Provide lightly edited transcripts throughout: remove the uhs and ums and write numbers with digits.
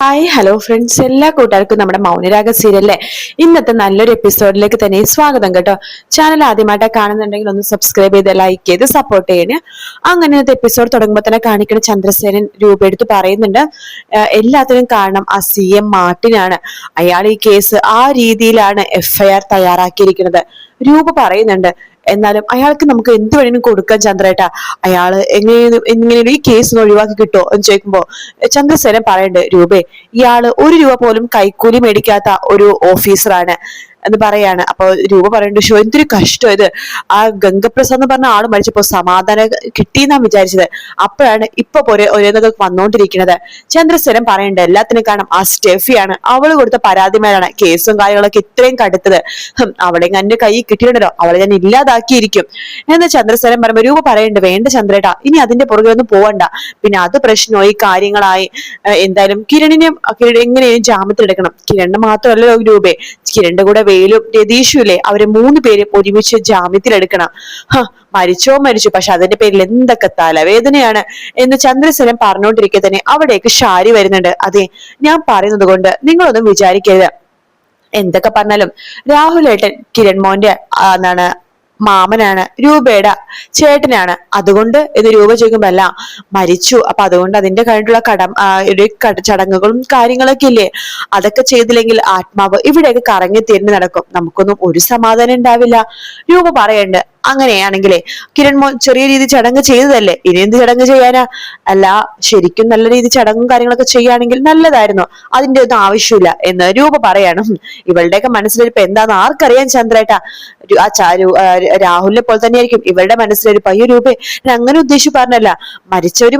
Hi hello friends, എല്ലാ കൂട്ടുകാർക്കും നമ്മുടെ മൗനരാഗ സീരിയലിലെ ഇന്നത്തെ നല്ലൊരു എപ്പിസോഡിലേക്ക് തന്നെ സ്വാഗതം കേട്ടോ. ചാനൽ ആദ്യമായിട്ട് കാണുന്നുണ്ടെങ്കിൽ ഒന്ന് സബ്സ്ക്രൈബ് ചെയ്ത് ലൈക്ക് ചെയ്ത് സപ്പോർട്ട് ചെയ്യണേ. അങ്ങനത്തെ എപ്പിസോഡ് തുടങ്ങുമ്പോൾ തന്നെ കാണിക്കുന്ന ചന്ദ്രസേനൻ രൂപ എടുത്ത് പറയുന്നുണ്ട്, എല്ലാത്തിനും കാരണം ആ CM മാർട്ടിനാണ്. അയാൾ ഈ കേസ് ആ രീതിയിലാണ് FIR തയ്യാറാക്കിയിരിക്കുന്നത്. രൂപ പറയുന്നുണ്ട്, എന്നാലും അയാൾക്ക് നമുക്ക് എന്ത് വേണമെങ്കിലും കൊടുക്കാം ചന്ദ്രേട്ടാ, അയാള് എങ്ങനെയും ഈ കേസ് ഒഴിവാക്കി കിട്ടുമോ എന്ന് ചോദിക്കുമ്പോ ചന്ദ്രസേനൻ പറയണ്ട്, രൂപേ ഇയാള് 1 രൂപ പോലും കൈക്കൂലി മേടിക്കാത്ത ഒരു ഓഫീസറാണ് എന്ന് പറയാണ്. അപ്പൊ രൂപ പറയണ്ട്, ഷോ എന്തൊരു കഷ്ടം ഇത്, ആ ഗംഗപ്രസാദ് എന്ന് പറഞ്ഞ ആള് മരിച്ചപ്പോ സമാധാനം കിട്ടിയെന്നാ വിചാരിച്ചത്, അപ്പോഴാണ് ഇപ്പൊ ഓരോന്നൊക്കെ വന്നോണ്ടിരിക്കുന്നത്. ചന്ദ്രസേനൻ പറയണ്ട്, എല്ലാത്തിനും കാരണം ആ സ്റ്റെഫിയാണ്, അവള് കൊടുത്ത പരാതിമാരാണ് കേസും കാര്യങ്ങളൊക്കെ ഇത്രയും കടുത്തത്. അവളെ എന്റെ കൈ കിട്ടിയിട്ടുണ്ടല്ലോ, അവളെ ഞാൻ ഇല്ലാതാക്കിയിരിക്കും എന്ന് ചന്ദ്രസേനൻ പറയുമ്പോ രൂപ പറയണ്ട്, വേണ്ട ചന്ദ്രേട്ടാ, ഇനി അതിന്റെ പുറകെ ഒന്നും പോവണ്ട, പിന്നെ അത് പ്രശ്നമായി കാര്യങ്ങളായി, എന്തായാലും കിരണിനെ എങ്ങനെയും ജാമ്യത്തിലെടുക്കണം. കിരണിന് മാത്രമല്ലല്ലോ രൂപേ, കിരണിന്റെ കൂടെ വേലും രതീഷും ഇല്ലേ, അവരെ 3 പേരും ഒരുമിച്ച് ജാമ്യത്തിലെടുക്കണം. മരിച്ചു, പക്ഷെ അതിന്റെ പേരിൽ എന്തൊക്കെ തലവേദനയാണ് എന്ന് ചന്ദ്രസേനൻ പറഞ്ഞുകൊണ്ടിരിക്കെ തന്നെ അവിടേക്ക് ഷാരി വരുന്നുണ്ട്. അതെ, ഞാൻ പറയുന്നത് കൊണ്ട് നിങ്ങളൊന്നും വിചാരിക്കരുത്, എന്തൊക്കെ പറഞ്ഞാലും രാഹുലേട്ടൻ കിരൺ മോന്റെ മാമനാണ്, രൂപയുടെ ചേട്ടനാണ്, അതുകൊണ്ട് എന്ന് രൂപ ചോദിക്കുമ്പോ അല്ല, മരിച്ചു, അപ്പൊ അതുകൊണ്ട് അതിന്റെ കഴിഞ്ഞിട്ടുള്ള ചടങ്ങുകളും കാര്യങ്ങളൊക്കെ ഇല്ലേ, അതൊക്കെ ചെയ്തില്ലെങ്കിൽ ആത്മാവ് ഇവിടെയൊക്കെ കറങ്ങി തിരിഞ്ഞ് നടക്കും, നമുക്കൊന്നും ഒരു സമാധാനം ഉണ്ടാവില്ല. രൂപ പറയണ്ട്, അങ്ങനെയാണെങ്കിലേ കിരൺ മോൻ ചെറിയ രീതി ചടങ്ങ് ചെയ്തതല്ലേ, ഇനി എന്ത് ചടങ്ങ് ചെയ്യാനാ, അല്ല ശരിക്കും നല്ല രീതി ചടങ്ങും കാര്യങ്ങളൊക്കെ ചെയ്യുകയാണെങ്കിൽ നല്ലതായിരുന്നു, അതിന്റെ ഒന്നും ആവശ്യമില്ല എന്ന് രൂപ പറയാണ്. ഇവളുടെയൊക്കെ മനസ്സിലിരിപ്പ് എന്താന്ന് ആർക്കറിയാൻ ചന്ദ്രേട്ടാ, രാഹുലിനെ പോലെ തന്നെയായിരിക്കും ഇവരുടെ മനസ്സിലിരിപ്പ്. അയ്യോ രൂപേ, ഞാൻ അങ്ങനെ ഉദ്ദേശിച്ച് പറഞ്ഞല്ല, മരിച്ചവര്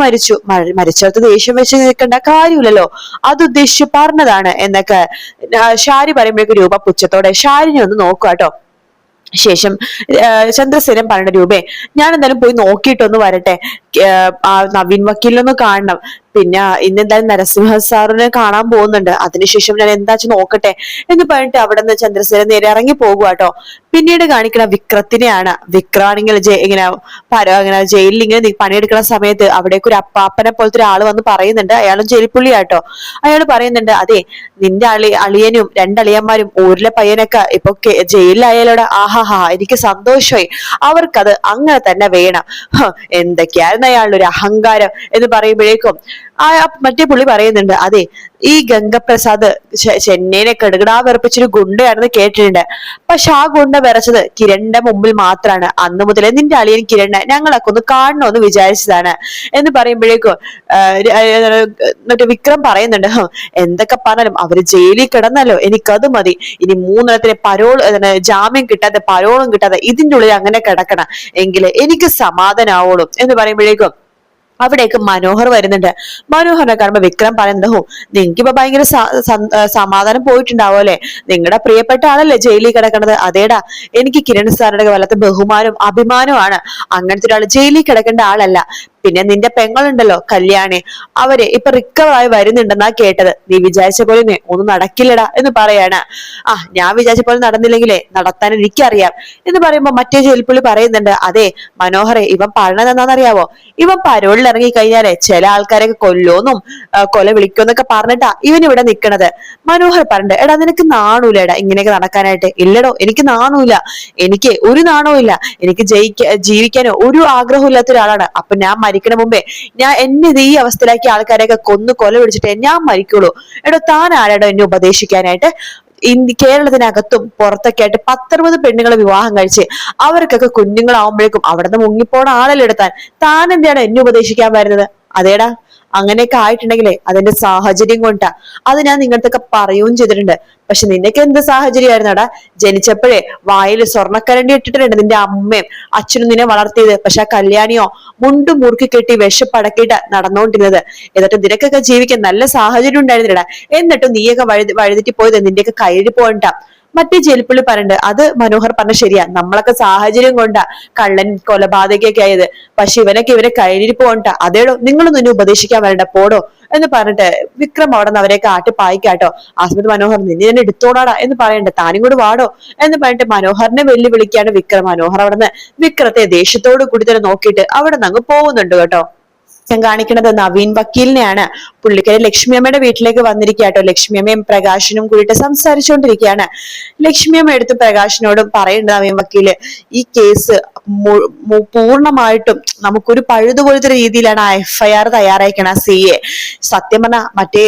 മരിച്ചവർക്ക് ദേഷ്യം വെച്ച് നിൽക്കേണ്ട കാര്യമില്ലല്ലോ, അത് ഉദ്ദേശിച്ച് പറഞ്ഞതാണ് എന്നൊക്കെ ഷാരി പറയുമ്പോഴേക്കും രൂപ പുച്ഛത്തോടെ ഷാരിനെ ഒന്ന് നോക്കുക കേട്ടോ. ശേഷം ചന്ദ്രസേനൻ പറഞ്ഞ, രൂപേ ഞാൻ എന്തായാലും പോയി നോക്കിയിട്ടൊന്ന് വരട്ടെ, ആ നവീൻ വക്കീലിനൊന്ന് കാണണം, പിന്നെ ഇന്നെന്തായാലും നരസിംഹ സാറിനെ കാണാൻ പോകുന്നുണ്ട്, അതിനുശേഷം ഞാൻ എന്താ നോക്കട്ടെ എന്ന് പറഞ്ഞിട്ട് അവിടെ നിന്ന് ചന്ദ്രസേനൻ നേരെ ഇറങ്ങി പോകുക കേട്ടോ. പിന്നീട് കാണിക്കുന്ന വിക്രത്തിനെയാണ്. വിക്രമാണെങ്കിൽ ഇങ്ങനെ ജയിലിൽ ഇങ്ങനെ പണിയെടുക്കുന്ന സമയത്ത് അവിടേക്ക് ഒരു അപ്പാപ്പനെ പോലത്തെ ഒരാള് വന്ന് പറയുന്നുണ്ട്, അയാളും ജയിൽപ്പുള്ളിയാട്ടോ. അയാൾ പറയുന്നുണ്ട്, അതെ നിന്റെ അളിയനും 2 അളിയന്മാരും ഊരിലെ പയ്യനൊക്കെ ഇപ്പൊ ജയിലിലായാലോടെ, ആഹാഹാ എനിക്ക് സന്തോഷമായി, അവർക്കത് അങ്ങനെ തന്നെ വേണം, എന്തൊക്കെയായിരുന്നു അയാളുടെ ഒരു അഹങ്കാരം എന്ന് പറയുമ്പോഴേക്കും മറ്റേ പുള്ളി പറയുന്നുണ്ട്, അതെ ഈ ഗംഗപ്രസാദ് ചെന്നൈനെ കെടുകിടാ വിറപ്പിച്ചൊരു ഗുണ്ടയാണെന്ന് കേട്ടിട്ടുണ്ട്, പക്ഷെ ആ ഗുണ്ട വിറച്ചത് കിരണിന്റെ മുമ്പിൽ മാത്രമാണ്, അന്ന് മുതലേ നിന്റെ അളിയൻ കിരണിനെ ഞങ്ങളൊക്കെ ഒന്ന് കാണണമെന്ന് വിചാരിച്ചതാണ് എന്ന് പറയുമ്പോഴേക്കും മറ്റേ വിക്രം പറയുന്നുണ്ട്, എന്തൊക്കെ പറഞ്ഞാലും അവര് ജയിലിൽ കിടന്നല്ലോ, എനിക്കത് മതി, ഇനി 3 പരോൾ ജാമ്യം കിട്ടാതെ പരോളും കിട്ടാതെ ഇതിന്റെ ഉള്ളിൽ അങ്ങനെ കിടക്കണം, എങ്കിലേ എനിക്ക് സമാധാനാവുള്ളൂ എന്ന് പറയുമ്പോഴേക്കും അവിടേക്ക് മനോഹർ വരുന്നുണ്ട്. മനോഹറിനെ കാണുമ്പോ വിക്രം പറയുന്നത്, നിങ്ങൾക്കിപ്പോ ഭയങ്കര സമാധാനം പോയിട്ടുണ്ടാവും അല്ലെ, നിങ്ങളുടെ പ്രിയപ്പെട്ട ആളല്ലേ ജയിലിൽ കിടക്കണത്. അതേടാ, എനിക്ക് കിരൺ സാറിന്റെ വല്ലാത്ത ബഹുമാനവും അഭിമാനവുമാണ്, അങ്ങനത്തെ ഒരാൾ ജയിലിൽ കിടക്കേണ്ട ആളല്ല. പിന്നെ നിന്റെ പെങ്ങളുണ്ടല്ലോ കല്യാണി, അവര് ഇപ്പൊ റിക്കവർ ആയി വരുന്നുണ്ടെന്നാ കേട്ടത്, നീ വിചാരിച്ച പോലെ ഒന്നും നടക്കില്ലടാ എന്ന് പറയാണ്. ഞാൻ വിചാരിച്ച പോലെ നടന്നില്ലെങ്കിലേ നടത്താൻ എനിക്കറിയാം എന്ന് പറയുമ്പോ മറ്റേ ജയിൽപ്പുള്ളി പറയുന്നുണ്ട്, അതെ മനോഹറെ, ഇവൻ പറഞ്ഞത് എന്താണെന്നറിയാവോ, ഇവൻ പരോളിൽ ഇറങ്ങി കഴിഞ്ഞാലേ ചില ആൾക്കാരൊക്കെ കൊല്ലോന്നും കൊല വിളിക്കുമെന്നൊക്കെ പറഞ്ഞിട്ടാ ഇവൻ ഇവിടെ നിക്കണത്. മനോഹർ പറഞ്ഞിട്ട്, എടാ നിനക്ക് നാണൂലടാ ഇങ്ങനെയൊക്കെ നടക്കാനായിട്ട്. ഇല്ലടോ, എനിക്ക് നാണൂല, എനിക്ക് ഒരു നാണവും ഇല്ല, എനിക്ക് ജീവിക്കാനോ ഒരു ആഗ്രഹവും ഇല്ലാത്ത ഒരാളാണ്. അപ്പൊ ഞാൻ മരിക്കണ മുമ്പേ എന്നെ ഈ അവസ്ഥയിലാക്കിയ ആൾക്കാരെയൊക്കെ കൊല വിളിച്ചിട്ടേ ഞാൻ മരിക്കുള്ളൂ. എടോ താൻ ആരാടോ എന്നെ ഉപദേശിക്കാനായിട്ട്? കേരളത്തിനകത്തും പുറത്തൊക്കെ ആയിട്ട് 10-60 പെണ്ണുങ്ങളെ വിവാഹം കഴിച്ച് അവർക്കൊക്കെ കുഞ്ഞുങ്ങളാവുമ്പോഴേക്കും അവിടെ നിന്ന് മുങ്ങിപ്പോണ ആളല്ലേ എടുത്താൻ, താൻ എന്താണ് എന്നെ ഉപദേശിക്കാൻ വരുന്നത്? അതേടാ, അങ്ങനെയൊക്കെ ആയിട്ടുണ്ടെങ്കിലേ അതിന്റെ സാഹചര്യം കൊണ്ടാ, അത് ഞാൻ നിങ്ങൾക്കൊക്കെ പറയുകയും ചെയ്തിട്ടുണ്ട്. പക്ഷെ നിനക്ക് എന്ത് സാഹചര്യമായിരുന്നടാ, ജനിച്ചപ്പോഴേ വായിൽ സ്വർണ്ണക്കരണ്ടി ഇട്ടിട്ടുണ്ട് നിന്റെ അമ്മയും അച്ഛനും നിന്നെ വളർത്തിയത്, പക്ഷെ ആ കല്യാണിയോ മുണ്ടും മുറുക്കി കെട്ടി വിഷപ്പടക്കിയിട്ട് നടന്നുകൊണ്ടിരുന്നത്. എന്നിട്ട് നിനക്കൊക്കെ ജീവിക്കാൻ നല്ല സാഹചര്യം ഉണ്ടായിരുന്നില്ലടാ, എന്നിട്ടും നീയൊക്കെ വഴുതിട്ട് പോയത് നിന്റെയൊക്കെ കയ്യിൽ പോകണ്ട. മറ്റേ ജയിൽപ്പുള്ളി പറഞ്ഞിട്ട്, അത് മനോഹർ പറഞ്ഞ ശരിയാ, നമ്മളൊക്കെ സാഹചര്യം കൊണ്ടാ കള്ളൻ കൊലപാതകയൊക്കെ ആയത്, പക്ഷെ ഇവനെ കയ്യിലിരിപ്പ് കൊണ്ടാ. അതേടോ, നിങ്ങളൊന്നും എന്നെ ഉപദേശിക്കാൻ വരണ്ട, പോടോ എന്ന് പറഞ്ഞിട്ട് വിക്രം അവിടെ നിന്ന് അവരെ പായിക്കാട്ടോ. ആ സമയത്ത് മനോഹർ, നിന്നെ തന്നെ എടുത്തോടാടാ എന്ന് പറയണ്ട, താനും കൂടി വാടോ എന്ന് പറഞ്ഞിട്ട് മനോഹറിനെ വെല്ലുവിളിക്കാണ് വിക്രം. മനോഹർ അവിടെ നിന്ന് വിക്രത്തെ ദേഷ്യത്തോട് കൂടി തന്നെ നോക്കിയിട്ട് അവിടെ നിന്ന് അങ്ങ് പോകുന്നുണ്ട് കേട്ടോ. കാണിക്കുന്നത് നവീൻ വക്കീലിനെയാണ്. പുള്ളിക്കാരി ലക്ഷ്മിയമ്മയുടെ വീട്ടിലേക്ക് വന്നിരിക്കാട്ടോ. ലക്ഷ്മിയമ്മയും പ്രകാശനും കൂടിയിട്ട് സംസാരിച്ചുകൊണ്ടിരിക്കുകയാണ്. ലക്ഷ്മിയമ്മ എടുത്ത് പ്രകാശിനോടും പറയുന്നുണ്ട് നവീൻ വക്കീല്, ഈ കേസ് പൂർണ്ണമായിട്ടും നമുക്കൊരു പഴുതുപോലത്തെ രീതിയിലാണ് ആ FIR തയ്യാറായിക്കണ CA. സത്യം പറഞ്ഞ മറ്റേ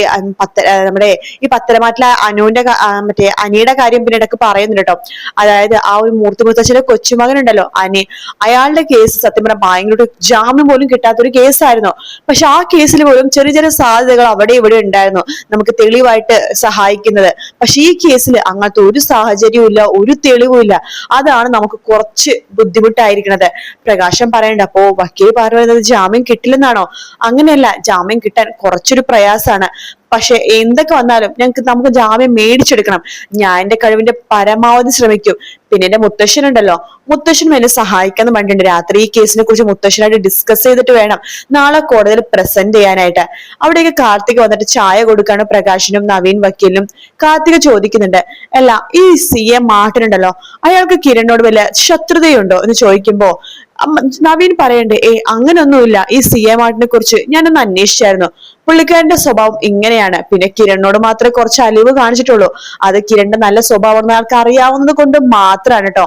നമ്മുടെ ഈ പത്തരമാറ്റിലെ അനുവിന്റെ മറ്റേ അനിയുടെ കാര്യം പിന്നെ ഇടയ്ക്ക് പറയുന്നുണ്ട് കേട്ടോ. അതായത് ആ ഒരു മൂർത്തിമുത്തച്ഛന്റെ കൊച്ചുമകൻ ഉണ്ടല്ലോ അനി, അയാളുടെ കേസ് സത്യം പറഞ്ഞ ഭയങ്കര ജാമ്യം പോലും കിട്ടാത്തൊരു കേസായിരുന്നു. പക്ഷെ ആ കേസിൽ പോലും ചെറിയ ചെറിയ സാധ്യതകൾ അവിടെ ഇവിടെ ഉണ്ടായിരുന്നു നമുക്ക് തെളിവായിട്ട് സഹായിക്കുന്നത്. പക്ഷെ ഈ കേസിൽ അങ്ങനത്തെ ഒരു സാഹചര്യവും ഇല്ല, ഒരു തെളിവും ഇല്ല. അതാണ് നമുക്ക് കുറച്ച് ബുദ്ധിമുട്ടായിരിക്കുന്നത്. പ്രകാശം പറയണ്ട, അപ്പോ വക്കീൽ പറയുന്നത് ജാമ്യം കിട്ടില്ലെന്നാണോ? അങ്ങനെയല്ല, ജാമ്യം കിട്ടാൻ കുറച്ചൊരു പ്രയാസാണ്. പക്ഷെ എന്തൊക്കെ വന്നാലും നമുക്ക് ജാമ്യം മേടിച്ചെടുക്കണം. ഞാൻ എന്റെ കഴിവിന്റെ പരമാവധി ശ്രമിക്കും. പിന്നെ എന്റെ മുത്തശ്ശനുണ്ടല്ലോ, മുത്തശ്ശൻ എന്നെ സഹായിക്കാന്ന് പറഞ്ഞിട്ടുണ്ട്. രാത്രി ഈ കേസിനെ കുറിച്ച് മുത്തശ്ശനായിട്ട് ഡിസ്കസ് ചെയ്തിട്ട് വേണം നാളെ കോടതിയിൽ പ്രസന്റ് ചെയ്യാനായിട്ട്. അവിടേക്ക് കാർത്തിക് വന്നിട്ട് ചായ കൊടുക്കാണ് പ്രകാശിനും നവീൻ വക്കീലിനും. കാർത്തിക് ചോദിക്കുന്നുണ്ട്, അല്ല ഈ CA മാർട്ടിനുണ്ടല്ലോ, അയാൾക്ക് കിരണിനോട് വല്ല ശത്രുതയുണ്ടോ എന്ന് ചോദിക്കുമ്പോ നവീൻ പറയണ്ടേ, അങ്ങനൊന്നുമില്ല. ഈ CA മാർട്ടിനെ കുറിച്ച് ഞാനൊന്ന് അന്വേഷിച്ചായിരുന്നു. പുള്ളിക്കാരന്റെ സ്വഭാവം ഇങ്ങനെയാണ്. പിന്നെ കിരണിനോട് മാത്രമേ കുറച്ച് അലിവ് കാണിച്ചിട്ടുള്ളൂ. അത് കിരണിന്റെ നല്ല സ്വഭാവം അയാൾക്ക് അറിയാവുന്നത് കൊണ്ട് മാത്രമാണ് കേട്ടോ.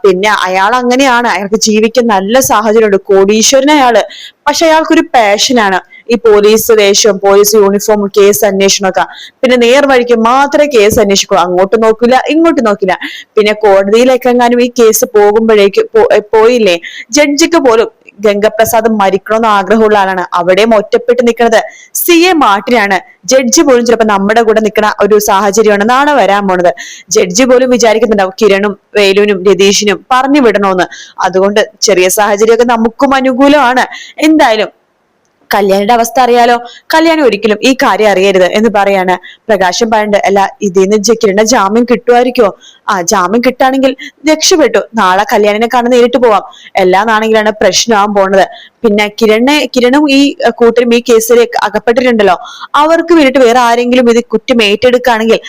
പിന്നെ അയാൾ അങ്ങനെയാണ്, അയാൾക്ക് ജീവിക്കാൻ നല്ല സാഹചര്യമുണ്ട്, കോടീശ്വരൻ അയാള്. പക്ഷെ അയാൾക്കൊരു പാഷനാണ് ഈ പോലീസ് വേഷം, പോലീസ് യൂണിഫോം, കേസ് അന്വേഷണമൊക്കെ. പിന്നെ നേർവഴിക്ക് മാത്രമേ കേസ് അന്വേഷിക്കൂ, അങ്ങോട്ട് നോക്കില്ല ഇങ്ങോട്ട് നോക്കില്ല. പിന്നെ കോടതിയിലേക്ക് എങ്ങാനും ഈ കേസ് പോകുമ്പോഴേക്ക് പോയില്ലേ, ജഡ്ജിക്ക് പോലും ഗംഗപ്രസാദ് മരിക്കണമെന്ന് ആഗ്രഹമുള്ള ആളാണ്. അവിടെയും ഒറ്റപ്പെട്ട് നിൽക്കുന്നത് CA മാർട്ടിനാണ്. ജഡ്ജി പോലും ചിലപ്പോ നമ്മുടെ കൂടെ നിൽക്കുന്ന ഒരു സാഹചര്യമാണ് നാളെ വരാൻ പോണത്. ജഡ്ജി പോലും വിചാരിക്കുന്നുണ്ടാവും കിരണും വേലുവിനും രതീഷിനും പറഞ്ഞു വിടണമെന്ന്. അതുകൊണ്ട് ചെറിയ സാഹചര്യമൊക്കെ നമുക്കും അനുകൂലമാണ്. എന്തായാലും കല്യാണിയുടെ അവസ്ഥ അറിയാലോ, കല്യാണി ഒരിക്കലും ഈ കാര്യം അറിയരുത് എന്ന് പറയാണ്. പ്രകാശം പറയണ്ട്, അല്ല ഇതിന്ന് കിരണ ജാമ്യം കിട്ടുമായിരിക്കോ? ജാമ്യം കിട്ടുകയാണെങ്കിൽ രക്ഷപ്പെട്ടു, നാളെ കല്യാണിനെ കാണാൻ നേരിട്ട് പോവാം. എല്ലാന്നാണെങ്കിലാണ് പ്രശ്നമാകാൻ പോണത്. പിന്നെ കിരണും ഈ കൂട്ടരും ഈ കേസിലേക്ക് അകപ്പെട്ടിട്ടുണ്ടല്ലോ, അവർക്ക് വേണ്ടിട്ട് വേറെ ആരെങ്കിലും ഇത് കുറ്റം ഏറ്റെടുക്കുകയാണെങ്കിൽ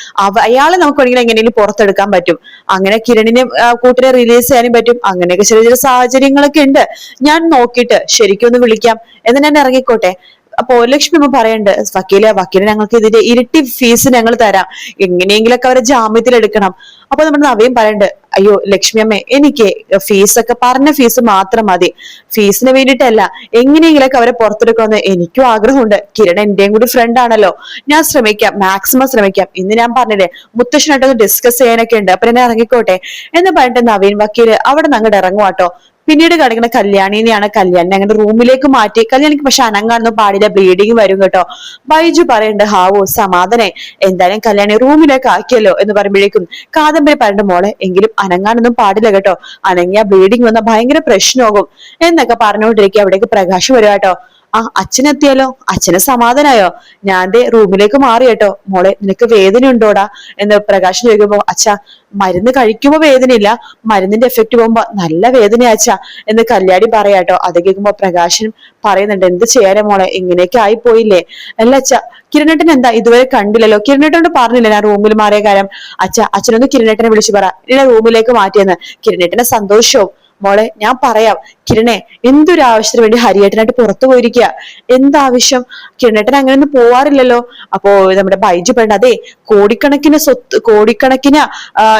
അയാളെ നമുക്ക് വേണമെങ്കിൽ എങ്ങനെയും പുറത്തെടുക്കാൻ പറ്റും. അങ്ങനെ കിരണിനെ കൂട്ടരെ റിലീസ് ചെയ്യാനും പറ്റും. അങ്ങനെയൊക്കെ ചെറിയ ചെറിയ സാഹചര്യങ്ങളൊക്കെ ഉണ്ട്. ഞാൻ നോക്കിയിട്ട് ശരിക്കും ഒന്ന് വിളിക്കാം എന്ന് ഞാൻ ഇറങ്ങിക്കോട്ടെ. അപ്പോ ലക്ഷ്മി അമ്മ പറയണ്ട്, വക്കീല് ഞങ്ങൾക്ക് ഇതിന്റെ ഇരട്ടി ഫീസ് ഞങ്ങൾ തരാം, എങ്ങനെയെങ്കിലൊക്കെ അവരെ ജാമ്യത്തിൽ എടുക്കണം. അപ്പൊ നമ്മുടെ നവീൻ പറയണ്ട്, അയ്യോ ലക്ഷ്മി അമ്മേ, എനിക്ക് ഫീസൊക്കെ പറഞ്ഞ ഫീസ് മാത്രം മതി, ഫീസിന് വേണ്ടിയിട്ടല്ല, എങ്ങനെയെങ്കിലൊക്കെ അവരെ പുറത്തെടുക്കണമെന്ന് എനിക്കും ആഗ്രഹമുണ്ട്. കിരൺ എന്റെയും കൂടി ഫ്രണ്ട് ആണല്ലോ, ഞാൻ ശ്രമിക്കാം, മാക്സിമം ശ്രമിക്കാം. ഇന്ന് ഞാൻ പറഞ്ഞില്ലേ മുത്തശ്ശനായിട്ടൊന്ന് ഡിസ്കസ് ചെയ്യാനൊക്കെ ഉണ്ട്, അപ്പൊ എന്നെ ഇറങ്ങിക്കോട്ടെ എന്ന് പറഞ്ഞിട്ട് നവീൻ വക്കീല് അവിടെ നിന്ന് അങ്ങോട്ട് ഇറങ്ങുവാട്ടോ. പിന്നീട് കാണിക്കുന്ന കല്യാണിനെയാണ്. കല്യാണിനെ അങ്ങനെ റൂമിലേക്ക് മാറ്റി. കല്യാണിക്ക് പക്ഷെ അനങ്ങാനൊന്നും പാടില്ല, ബ്ലീഡിങ് വരും കേട്ടോ. ബൈജു പറയണ്ട്, ഹാവോ സമാധാനെ, എന്തായാലും കല്യാണി റൂമിലേക്ക് ആക്കിയല്ലോ എന്ന് പറയുമ്പോഴേക്കും കാദംബരി പറയണ്ട, മോളെ എങ്കിലും അനങ്ങാനൊന്നും പാടില്ല കേട്ടോ, അനങ്ങിയ ബ്ലീഡിങ് വന്നാൽ ഭയങ്കര പ്രശ്നമാകും എന്നൊക്കെ പറഞ്ഞുകൊണ്ടിരിക്കുക. അവിടേക്ക് പ്രകാശ് വരും കേട്ടോ. അച്ഛനെത്തിയാലോ, അച്ഛന് സമാധാനായോ? ഞാൻ ദേ റൂമിലേക്ക് മാറി കേട്ടോ. മോളെ നിനക്ക് വേദന ഉണ്ടോടാ എന്ന് പ്രകാശ് ചോദിക്കുമ്പോ, അച്ഛാ മരുന്ന് കഴിക്കുമ്പോ വേദനയില്ല, മരുന്നിന്റെ എഫക്ട് പോകുമ്പോ നല്ല വേദന അച്ഛാ എന്ന് കല്യാണി പറയാട്ടോ. അത് കേൾക്കുമ്പോ പ്രകാശൻ പറയുന്നുണ്ട്, എന്ത് ചെയ്യാനാ മോളെ, ഇങ്ങനെയൊക്കെ ആയി പോയില്ലേ. അല്ല അച്ഛാ, കിരണേട്ടൻ എന്താ ഇതുവരെ കണ്ടില്ലല്ലോ, കിരണേട്ടനോട് പറഞ്ഞില്ല ഞാൻ റൂമിൽ മാറിയ കാര്യം. അച്ഛനൊന്ന് കിരണേട്ടനെ വിളിച്ചു പറ ഇന്നെ റൂമിലേക്ക് മാറ്റിയെന്ന്. കിരണേട്ടന്റെ സന്തോഷവും. മോളെ ഞാൻ പറയാം, കിരണേ എന്തൊരു ആവശ്യത്തിന് വേണ്ടി ഹരിയേട്ടനായിട്ട് പുറത്തു പോയിരിക്കുക, എന്താവശ്യം? കിരണേട്ടൻ അങ്ങനെയൊന്നും പോവാറില്ലല്ലോ. അപ്പോ നമ്മുടെ ബൈജു പറഞ്ഞ, അതെ കോടിക്കണക്കിന്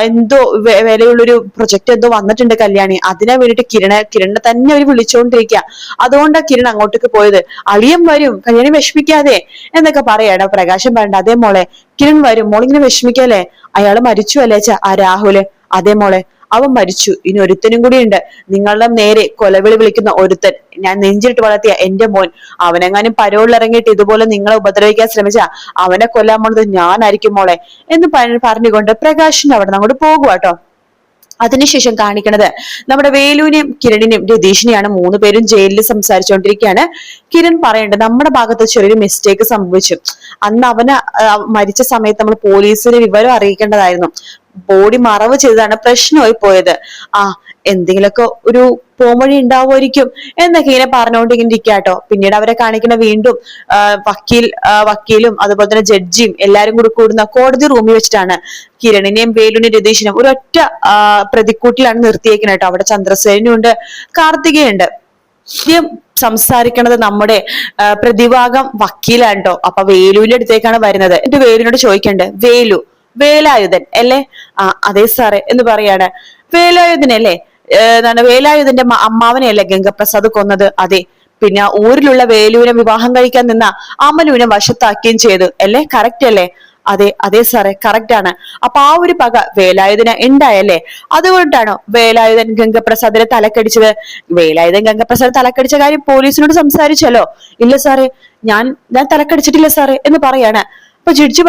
എന്തോ വിലയുള്ളൊരു പ്രൊജക്ട് എന്തോ വന്നിട്ടുണ്ട് കല്യാണി, അതിനാ വേണ്ടിട്ട് കിരണിനെ തന്നെ അവര് വിളിച്ചുകൊണ്ടിരിക്കുക. അതുകൊണ്ടാ കിരൺ അങ്ങോട്ടേക്ക് പോയത്. അളിയൻ വരും, കല്യാണി വിഷമിക്കാതെ എന്നൊക്കെ പറയാണ്. പ്രകാശം പറയണ്ട, അതേ മോളെ കിരൺ വരും, മോളിങ്ങനെ വിഷമിക്കല്ലേ, അയാള് മരിച്ചു അല്ലേ രാഹുല്? അതേ മോളെ അവൻ മരിച്ചു, ഇനി ഒരുത്തനും കൂടി ഉണ്ട്, നിങ്ങളുടെ നേരെ കൊലവിളി വിളിക്കുന്ന ഒരുത്തൻ, ഞാൻ നെഞ്ചിട്ട് വളർത്തിയ എന്റെ മോൻ, അവനെങ്ങാനും പരോളിൽ ഇറങ്ങിയിട്ട് ഇതുപോലെ നിങ്ങളെ ഉപദ്രവിക്കാൻ ശ്രമിച്ചാ അവനെ കൊല്ലാൻ പോണത് ഞാനായിരിക്കും മോളെ എന്ന് പറഞ്ഞുകൊണ്ട് പ്രകാശിന് അവിടെ നിന്ന് അങ്ങോട്ട് പോകുവാട്ടോ. അതിനുശേഷം കാണിക്കണത് നമ്മുടെ വേലുവിനെയും കിരണിനെയും രതീഷിനെയാണ്. 3 പേരും ജയിലിൽ സംസാരിച്ചുകൊണ്ടിരിക്കുകയാണ്. കിരൺ പറയേണ്ടത്, നമ്മുടെ ഭാഗത്ത് ചെറിയൊരു മിസ്റ്റേക്ക് സംഭവിച്ചു, അന്ന് അവന് മരിച്ച സമയത്ത് നമ്മൾ പോലീസിന് വിവരം അറിയിക്കേണ്ടതായിരുന്നു, ബോഡി മറവ് ചെയ്തതാണ് പ്രശ്നമായി പോയത്. എന്തെങ്കിലുമൊക്കെ ഒരു പോംവഴി ഉണ്ടാവുമായിരിക്കും എന്നൊക്കെ ഇങ്ങനെ പറഞ്ഞുകൊണ്ട് ഇങ്ങനെ ഇരിക്കാട്ടോ. പിന്നീട് അവരെ കാണിക്കുന്ന വീണ്ടും വക്കീലും അതുപോലെ തന്നെ ജഡ്ജിയും എല്ലാരും കൂടി കൂടുന്ന കോടതി റൂമിൽ വെച്ചിട്ടാണ്. കിരണിനെയും വേലുവിനെയും രതീഷിനെയും ഒരൊറ്റ പ്രതിക്കൂട്ടിലാണ് നിർത്തിയേക്കുന്നത് കേട്ടോ. അവിടെ ചന്ദ്രസേനും ഉണ്ട്, കാർത്തികയുണ്ട്. ആദ്യം സംസാരിക്കണത് നമ്മുടെ പ്രതിഭാഗം വക്കീലാണ് കേട്ടോ. അപ്പൊ വേലുവിന്റെ അടുത്തേക്കാണ് വരുന്നത്. എന്നിട്ട് വേലുവിനോട് ചോദിക്കണ്ട്, വേലായുധൻ അല്ലേ? അതെ സാറേ എന്ന് പറയാണ്. വേലായുധനല്ലേ? എന്താണ് വേലായുധന്റെ അമ്മാവനെയല്ലേ ഗംഗപ്രസാദ് കൊന്നത്? അതെ. പിന്നെ ഊരിലുള്ള വേലുവിനെ വിവാഹം കഴിക്കാൻ നിന്ന അമലുവിനെ വശത്താക്കുകയും ചെയ്തു അല്ലേ? കറക്റ്റ് അല്ലേ? അതെ അതെ സാറേ, കറക്റ്റ് ആണ്. അപ്പൊ ആ ഒരു പക വേലായുധന് ഉണ്ടായല്ലേ? അതുകൊണ്ടാണോ വേലായുധൻ ഗംഗപ്രസാദിനെ തലക്കടിച്ചത്? വേലായുധൻ ഗംഗപ്രസാദ് തലക്കടിച്ച കാര്യം പോലീസിനോട് സംസാരിച്ചല്ലോ. ഇല്ല സാറേ, ഞാൻ തലക്കടിച്ചിട്ടില്ല സാറേ എന്ന് പറയാണ്. അപ്പൊ ജഡ്ജി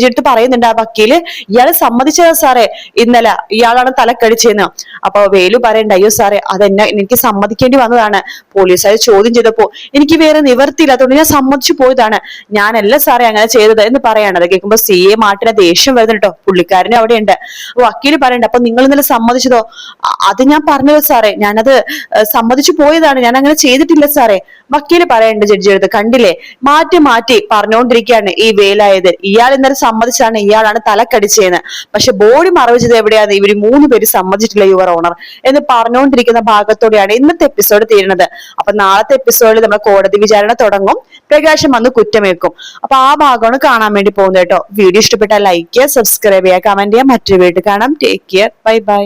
എടുത്ത് പറയുന്നുണ്ട്, ആ വക്കീല് ഇയാള് സമ്മതിച്ചതാ സാറേ, ഇന്നലെ ഇയാളാണ് തലക്കടിച്ചെന്ന്. അപ്പൊ വേലു പറയണ്ട, അയ്യോ സാറേ അതെന്നെ എനിക്ക് സമ്മതിക്കേണ്ടി വന്നതാണ്. പോലീസുകാർ ചോദ്യം ചെയ്തപ്പോ എനിക്ക് വേറെ നിവർത്തിയില്ല, അതുകൊണ്ട് ഞാൻ സമ്മതിച്ചു പോയതാണ്. ഞാനല്ല സാറേ അങ്ങനെ ചെയ്തത് എന്ന് പറയാണ്. അത് കേൾക്കുമ്പോ CA മാർട്ടിനെ ദേഷ്യം വരുന്നുണ്ട് കേട്ടോ. പുള്ളിക്കാരനെ അവിടെ ഉണ്ട്. വക്കീല് പറയണ്ട, അപ്പൊ നിങ്ങൾ ഇന്നലെ സമ്മതിച്ചതോ? അത് ഞാൻ പറഞ്ഞത് സാറേ, ഞാനത് സമ്മതിച്ചു പോയതാണ്, ഞാൻ അങ്ങനെ ചെയ്തിട്ടില്ല സാറേ. വക്കീല് പറയണ്ട് ജഡ്ജി എടുത്ത്, കണ്ടില്ലേ മാറ്റി മാറ്റി പറഞ്ഞുകൊണ്ടിരിക്കുകയാണ് ഈ വേലായുധൻ. ഇയാൾ ഇന്നലെ സമ്മതിച്ചാണ് ഇയാളാണ് തലക്കടിച്ചതെന്ന്. പക്ഷെ ബോഡി മറവ് ചെയ്ത് എവിടെയാണ്? ഇവര് 3 പേര് സമ്മതിച്ചിട്ടില്ല യുവർ ഓണർ എന്ന് പറഞ്ഞുകൊണ്ടിരിക്കുന്ന ഭാഗത്തോടെയാണ് ഇന്നത്തെ എപ്പിസോഡ് തീരുന്നത്. അപ്പൊ നാളത്തെ എപ്പിസോഡിൽ നമ്മൾ കോടതി വിചാരണ തുടങ്ങും. പ്രകാശം വന്ന് കുറ്റമേൽക്കും. അപ്പൊ ആ ഭാഗമാണ് കാണാൻ വേണ്ടി പോകുന്നത് കേട്ടോ. വീഡിയോ ഇഷ്ടപ്പെട്ടാൽ ലൈക്ക് ചെയ്യുക, സബ്സ്ക്രൈബ് ചെയ്യുക, കമന്റ് ചെയ്യുക. മറ്റൊരു വീഡിയോ കാണാം. Take care, bye bye.